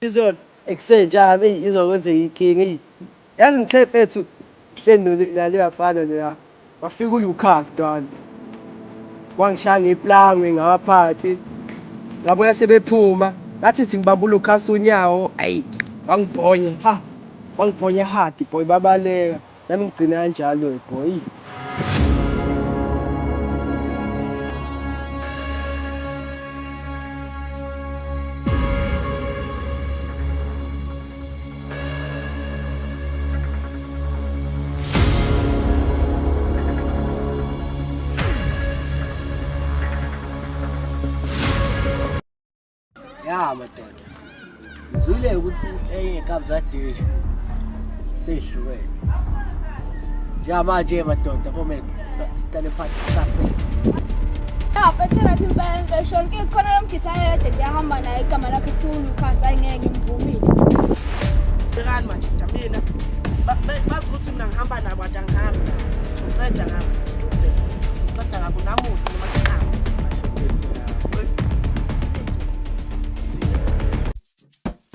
Izolo ekusentshami izokwenza ikinga yazi ngithe fethu senudlala iyafana leya wafika uLucas dwana wangishaya ngeplangwe ngaphakathi ngabuya sebephuma ngathi ngibamba uLucas unyawo ayi wangibhonya hard boy babaleka nami ngigcina kanjalo boy. Ya madoda, ngizwile ukuthi enye ikabi zadeja seyihlukene. Njengamanje madoda kome siqale phansi sase. Ya bethela thi impela besho ke sikhona lomjitha yede nje ahamba naye igama lakhe kuthi uLucas ayingeke ngimvumile. Bekani manje mina bazi ukuthi mina ngihamba nabo ade ngihambi. Uqeda ngabo. Uqeda ngabo namuhla noma cha.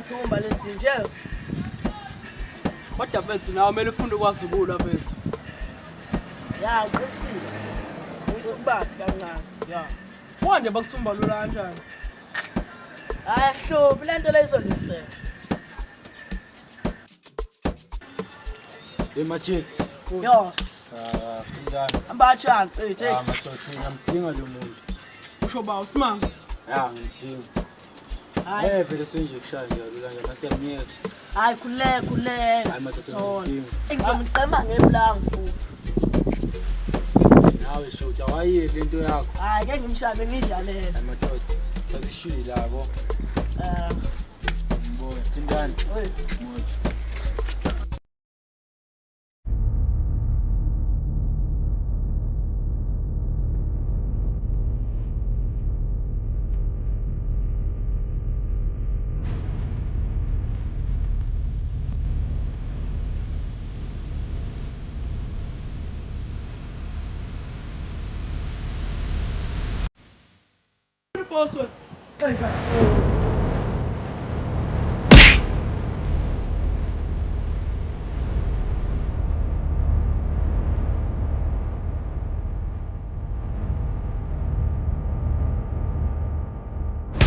Thumba lezi nje. Kodwa mfethu nawe kumele ufunde ukwazulula mfethu. Ya uqinisile. Uthi ubathi kancane. Ya. Manje bakuthumba lula kanjani? Hayi hlobo lento leyizolungisela. Emajethi. Yo, Indani. amba chance ethi. Madoda ngiyamdinga lo muntu. Usho ba usimanga. Ya ngidinga. Hayi, Vele senje kushaya njalo kanje nasemnyeka. hayi khuleka. Hayi madoda ngidinga. Engizomqema ngeblangu futhi. Nawe shoda wayeke lento yakho. Hayi ke ngimshabe ngidlalela. Hayi madoda. Sazishili labo. Mbona Indani. Oy. Boss, hey guys.